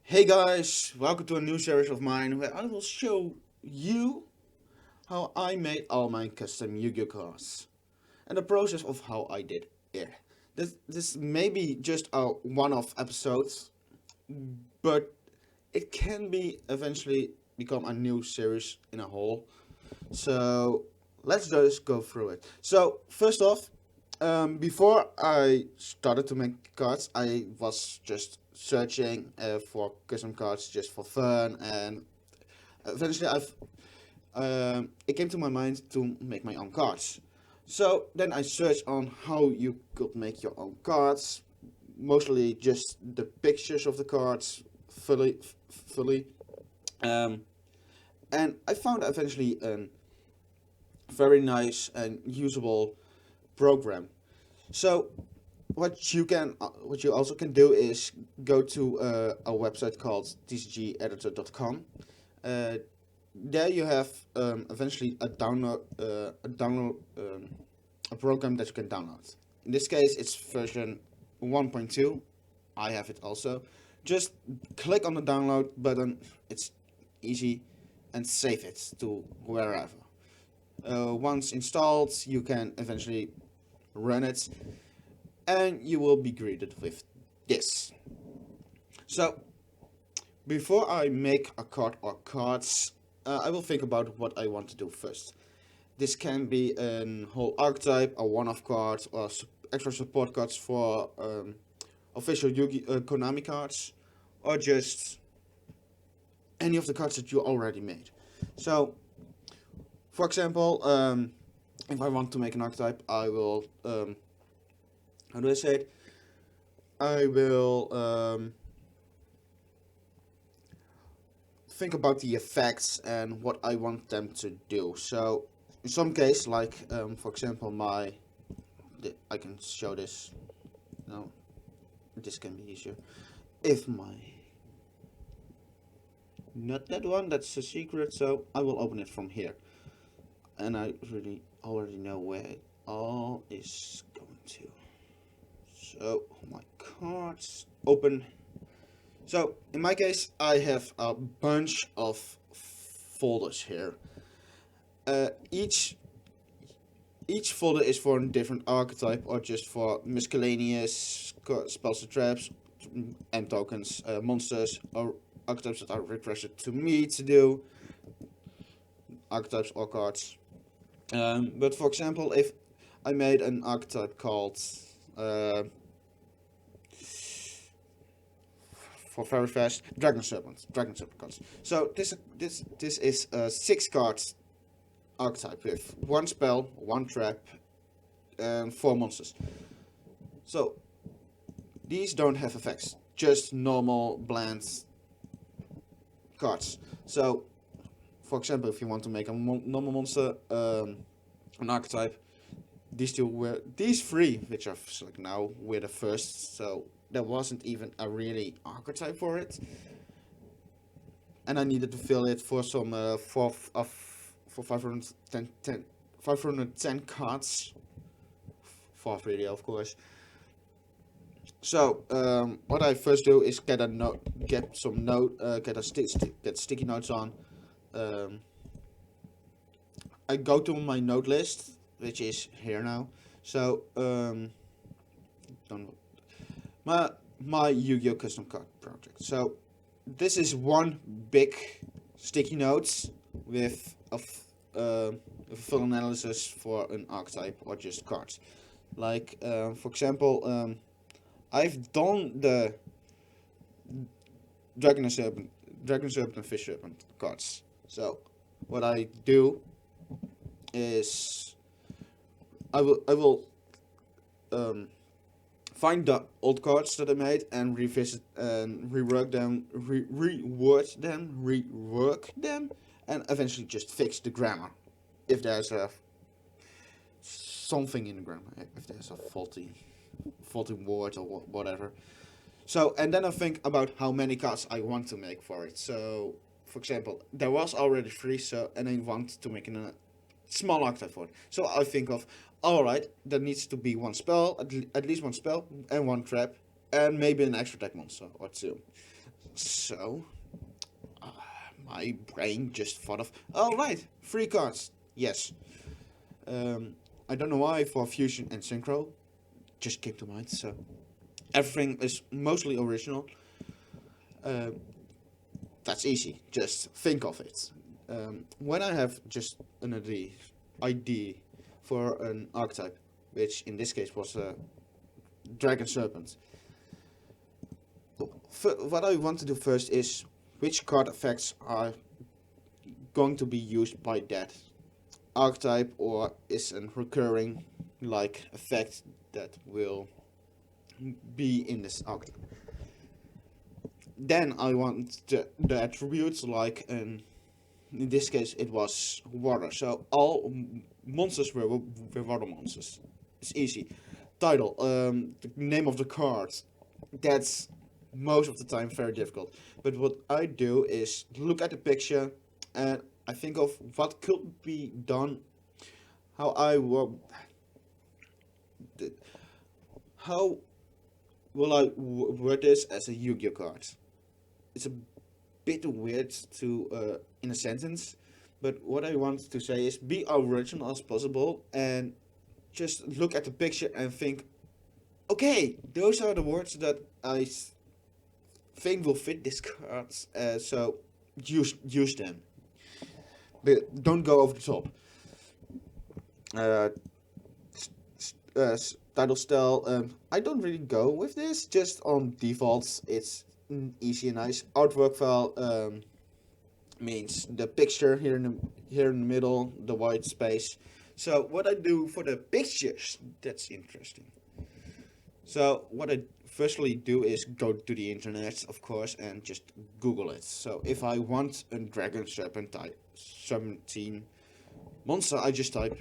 Hey guys, welcome to a new series of mine where I will show you how I made all my custom Yu-Gi-Oh cards and the process of how I did it. This may be just a one-off episode, but it can be eventually become a new series in a whole. So let's just go through it. So first off, before I started to make cards, I was just searching for custom cards just for fun, and eventually it came to my mind to make my own cards. So then I searched on how you could make your own cards, mostly just the pictures of the cards, fully, um, and I found eventually a very nice and usable program. So what you also can do is go to a website called tcgeditor.com. Uh, there you have eventually a program that you can download. In this case, it's version 1.2. I have it also. Just click on the download button. It's easy, and save it to wherever. Once installed, you can eventually run it, and you will be greeted with this. So, before I make a card or cards, I will think about what I want to do first. This can be a whole archetype, a one-off card, or extra support cards for official Konami cards, or just any of the cards that you already made. So, for example, if I want to make an archetype, I will how do I say it? I will think about the effects and what I want them to do. So, in some case, like for example, I can show this. No, this can be easier. If my not that one, that's a secret. So I will open it from here, and I really already know where it all is going to. So my cards open. So in my case, I have a bunch of folders here. Uh, each each folder is for a different archetype or just for miscellaneous spells and traps and tokens, monsters or archetypes that are requested to me to do, archetypes or cards. But for example, if I made an archetype called uh, for very fast Dragon Serpent cards. So this is a 6 cards archetype with 1 spell, 1 trap, and 4 monsters. So these don't have effects, just normal bland cards. So for example, if you want to make a normal monster, an archetype, these 3 which I've selected now were the first. So there wasn't even a really archetype for it, and I needed to fill it for some for 510 cards for video, of course. So what I first do is get some note, get sticky notes on. Um, I go to my note list, which is here now. So my Yu-Gi-Oh custom card project. So this is one big sticky notes with a full analysis for an archetype or just cards. Like for example, I've done the Dragon Serpent and Fish Serpent cards. So what I do is I will find the old cards that I made and revisit and rework them, and eventually just fix the grammar if there's a something in the grammar, if there's a faulty word or whatever. So and then I think about how many cards I want to make for it. So for example, there was already 3, so and I want to make a small archetype for it. So I think of, alright, there needs to be 1 spell, at least 1 spell, and 1 trap, and maybe an extra deck monster or 2. So my brain just thought of, oh right, 3 cards. Yes. I don't know why, for Fusion and Synchro, just came to mind. So everything is mostly original. That's easy. Just think of it. When I have just an ID for an archetype, which in this case was a Dragon Serpent, what I want to do first is which card effects are going to be used by that archetype, or is a recurring like effect that will be in this archetype. Then I want the attributes, like in this case it was water, so all monsters were water monsters. It's easy. Title, the name of the card, that's most of the time very difficult. But what I do is look at the picture and I think of what could be done, how I will, how will I word this as a Yu-Gi-Oh card. It's a bit weird to in a sentence, but what I want to say is be original as possible and just look at the picture and think, okay, those are the words that I think will fit this card, so use them, but don't go over the top. Uh, Title style, I don't really go with this, just on defaults. It's easy and nice. Artwork file means the picture here in the middle, the white space. So what I do for the pictures, that's interesting. So what I firstly do is go to the internet, of course, and just Google it. So if I want a Dragon Serpent type 17 monster, I just type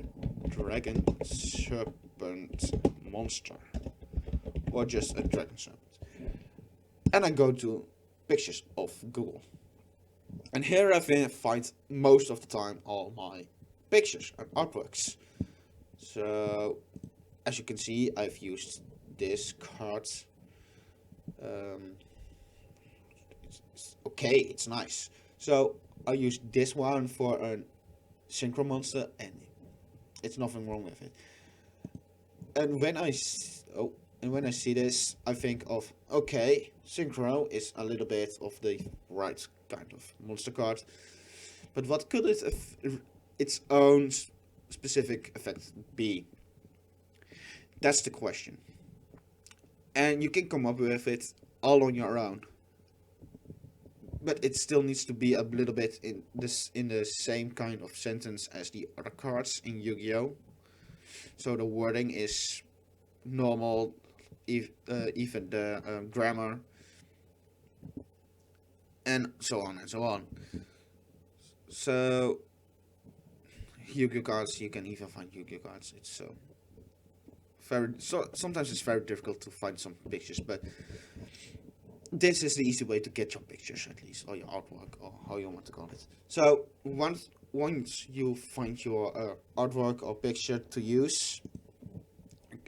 Dragon Serpent monster, or just a Dragon Serpent, and I go to pictures of Google. And here I find most of the time all my pictures and artworks. So as you can see, I've used this card. It's okay, it's nice. So I used this one for a synchro monster, and it's nothing wrong with it. And when I see this, I think of, okay, synchro is a little bit of the right kind of monster card, but what could its own specific effect be? That's the question. And you can come up with it all on your own, but it still needs to be a little bit in the same kind of sentence as the other cards in Yu-Gi-Oh. So the wording is normal, even the grammar, and so on and so on. So Yu-Gi-Oh cards, you can even find Yu-Gi-Oh cards. It's sometimes it's very difficult to find some pictures, but this is the easy way to get your pictures, at least, or your artwork, or how you want to call it. So once you find your artwork or picture to use,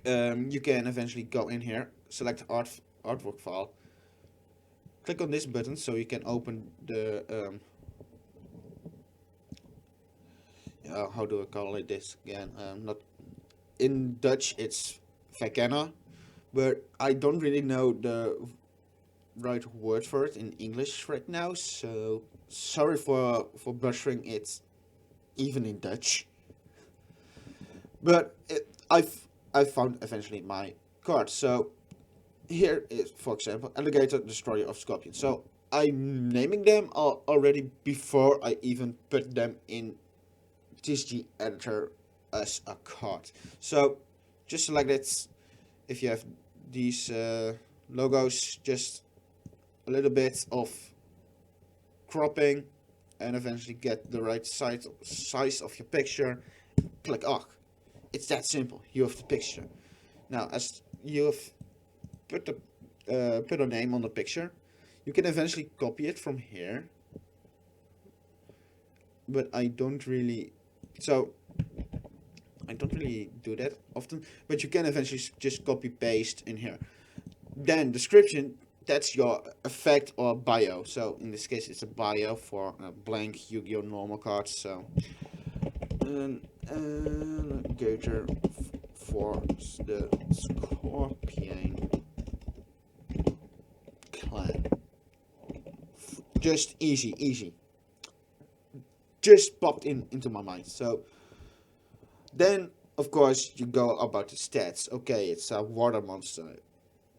you can eventually go in here, select artwork file, click on this button so you can open the how do I call it this again? Not in Dutch, it's verkennen, but I don't really know the right word for it in English right now, so sorry for butchering it even in Dutch. But I found eventually my card. So here is, for example, Alligator, Destroyer of Scorpion. So I'm naming them already before I even put them in TCG editor as a card. So just select it. If you have these logos, just a little bit of cropping, and eventually get the right size of your picture. Click OK. It's that simple. You have the picture. Now, as you have put a name on the picture, you can eventually copy it from here. But I don't really do that often. But you can eventually just copy paste in here. Then description, that's your effect or bio. So in this case, it's a bio for a blank Yu-Gi-Oh normal card. So an alligator for the Scorpion clan. Just easy. Just popped into my mind. So then, of course, you go about the stats. Okay, it's a water monster,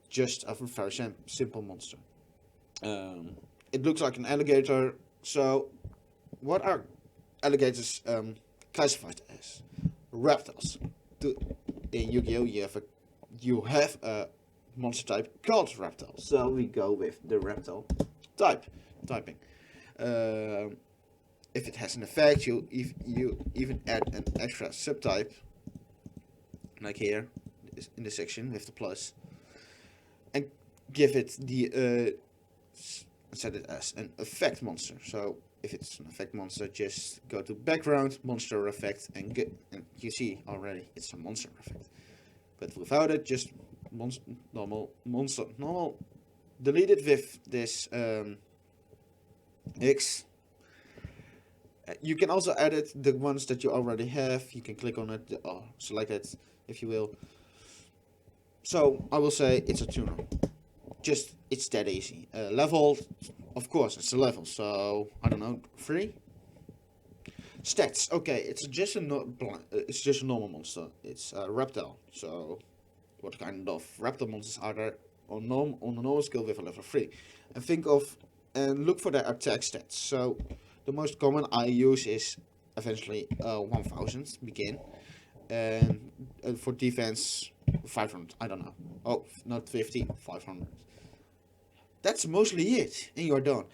just a very simple monster. It looks like an alligator. So, what are alligators classified as? Reptiles. In Yu-Gi-Oh, you have a monster type called reptile. So we go with the reptile typing. If it has an effect, you even add an extra subtype, like here in the section with the plus, and give it the set it as an effect monster. So if it's an effect monster, just go to background monster effect and you see already it's a monster effect. But without it, just normal. Delete it with this X. You can also edit the ones that you already have. You can click on it or select it if you will. So I will say it's a tuner. Just it's that easy. Level, of course, it's a level. So I don't know, 3. Stats. Okay, it's just a normal monster. It's a reptile. So what kind of reptile monsters are there on a normal skill with a level 3? And think of and look for their attack stats. So the most common I use is eventually 1000 begin, and for defense 500. I don't know. Oh, not 50, 500. That's mostly it, and you're done.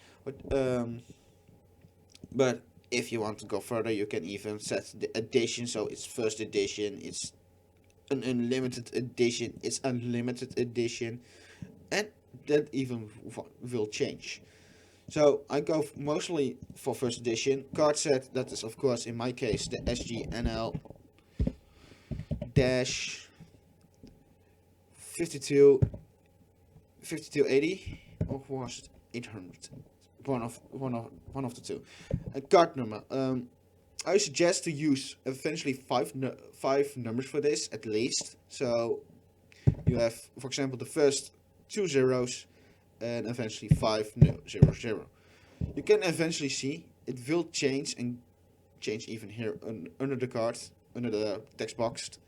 But if you want to go further, you can even set the edition. So it's first edition, it's an unlimited edition, it's unlimited edition, and that even will change. So I go mostly for first edition card set. That is of course in my case the SGNL dash 5280 or was it 800? One of the two. A card number. I suggest to use eventually five numbers for this at least. So you have, for example, the first 2 zeros and eventually 500. You can eventually see it will change and change even here under the card, under the text box,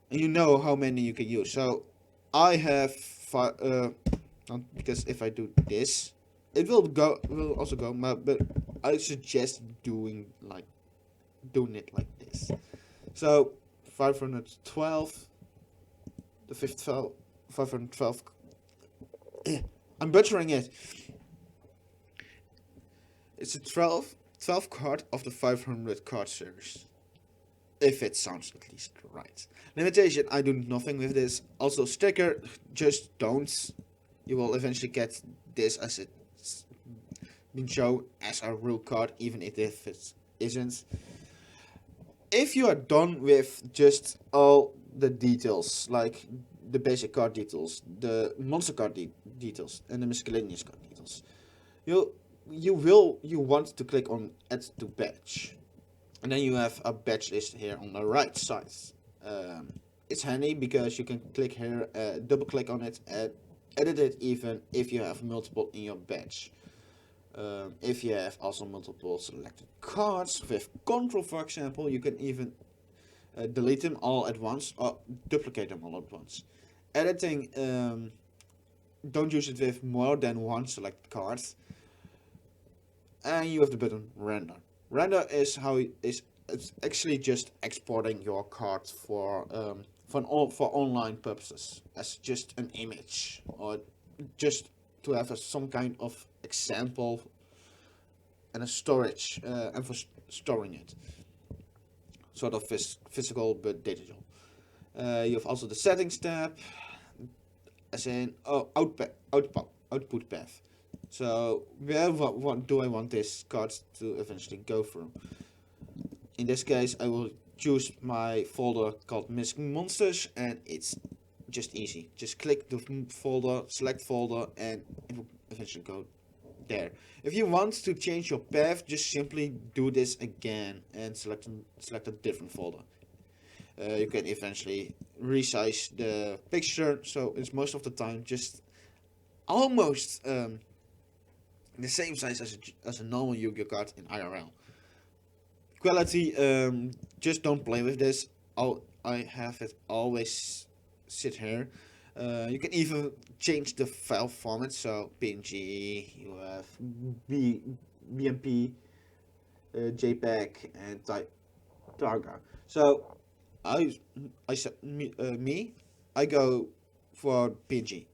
and you know how many you can use. So I have because if I do this, it will also go. But I suggest doing it like this. So 512, the 512. I'm butchering it. It's a 12 card of the 500 card series. If it sounds at least right. Limitation, I do nothing with this. Also sticker, just don't. You will eventually get this as it's been shown as a real card, even if it isn't. If you are done with just all the details, like the basic card details, the monster card details, and the miscellaneous card details, you want to click on add to badge, and then you have a badge list here on the right side. It's handy because you can click here, double click on it, and edit it even if you have multiple in your badge. If you have also multiple selected cards with control, for example, you can even delete them all at once or duplicate them all at once. Editing, don't use it with more than one selected card. And you have the button render. Render is it's actually just exporting your card for online purposes as just an image, or just to have some kind of example and a storage and for storing it, sort of physical but digital. You have also the settings tab, as in output path. So where do I want this card to eventually go through? In this case, I will choose my folder called Missing Monsters, and it's just easy. Just click the folder, select folder, and it will eventually go there. If you want to change your path, just simply do this again and select a different folder. You can eventually resize the picture, so it's most of the time just almost the same size as a normal Yu-Gi-Oh card in IRL. Quality, just don't play with this. I have it always sit here. You can even change the file format, so PNG, you have BMP, JPEG, and Targa. So I said I go for PNG,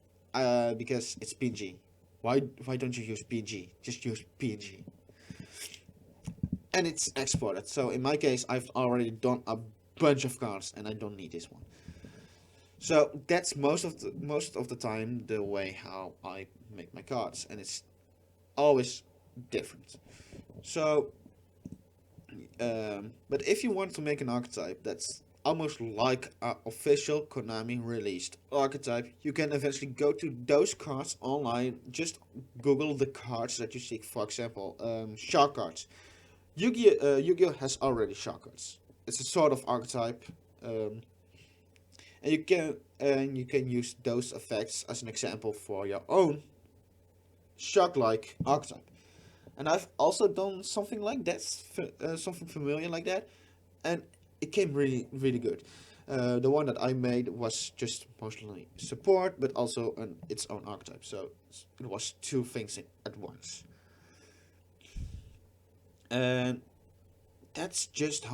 because it's PNG. Why don't you use PNG? Just use PNG. And it's exported. So in my case, I've already done a bunch of cards, and I don't need this one. So that's most of the time the way how I make my cards, and it's always different. So, but if you want to make an archetype that's almost like an official Konami released archetype, you can eventually go to those cards online. Just Google the cards that you seek. For example, shark cards. Yu-Gi-Oh has already shark cards. It's a sort of archetype, and you can use those effects as an example for your own shark-like archetype. And I've also done something like that, something familiar like that, and it came really good. The one that I made was just mostly support, but also its own archetype. So it was two things at once. And that's just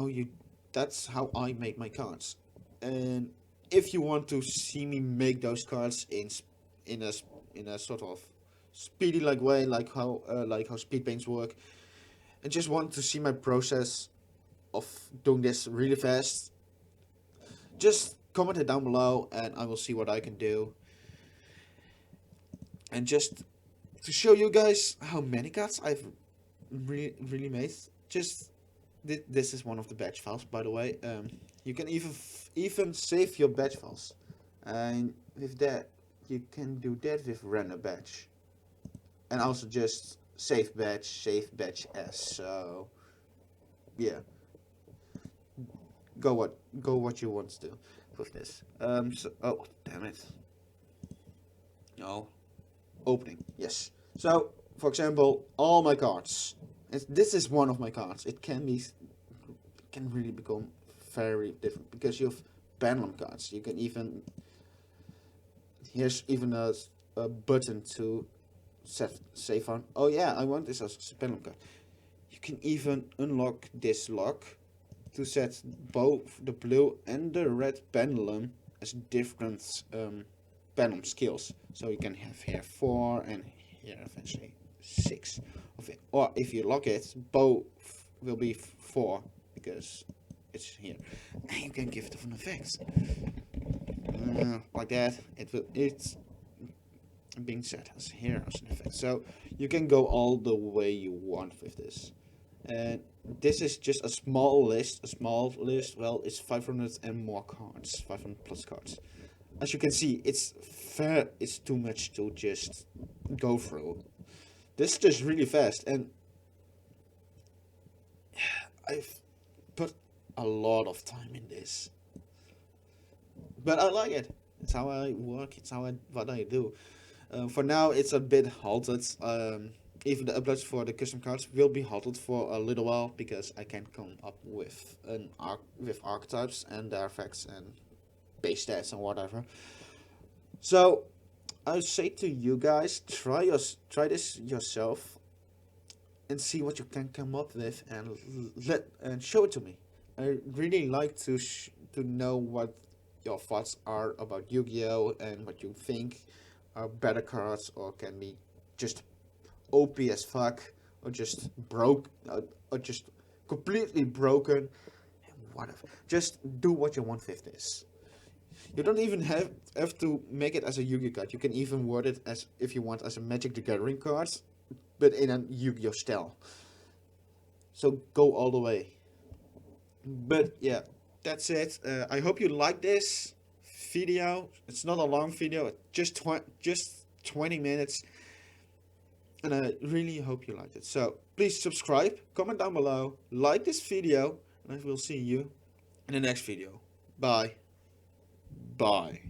that's how I make my cards. And if you want to see me make those cards in a sort of speedy like way, like how speed paints work, and just want to see my process of doing this really fast, just comment it down below and I will see what I can do. And just to show you guys how many cards I've really made, just this is one of the batch files, by the way. You can even save your batch files, and with that you can do that with random batch, and also just save batch as. So yeah, go what you want to do with this. So, oh damn it, no, opening, yes. So for example, all my cards, and this is one of my cards. It can really become very different because you have pendulum cards. You can even, here's even a button to save on. Oh yeah, I want this as a pendulum card. You can even unlock this lock to set both the blue and the red pendulum as different pendulum skills. So you can have here 4 and here eventually 6 of it. Or if you lock it, both will be 4 because it's here. And you can give different effects. Like that. It's being set as here as an effect. So you can go all the way you want with this. And this is just a small list. Well, it's 500 and more cards, 500 plus cards. As you can see, it's too much to just go through. This is just really fast, and I've put a lot of time in this, but I like it. It's how I work. It's what I do. For now, it's a bit halted. Even the uploads for the custom cards will be halted for a little while because I can't come up with archetypes and their effects and base stats and whatever. So I say to you guys, try this yourself and see what you can come up with, and show it to me. I really like to know what your thoughts are about Yu-Gi-Oh and what you think are better cards or can be just OP as fuck, or just or just completely broken, whatever. Just do what you want with this. You don't even have to make it as a Yu-Gi-Oh card. You can even word it as, if you want, as a Magic the Gathering card, but in a Yu-Gi-Oh style. So go all the way. But yeah, that's it. I hope you like this. video. It's not a long video, just 20 minutes. And I really hope you liked it. So please subscribe, comment down below, like this video, and I will see you in the next video. Bye. Bye.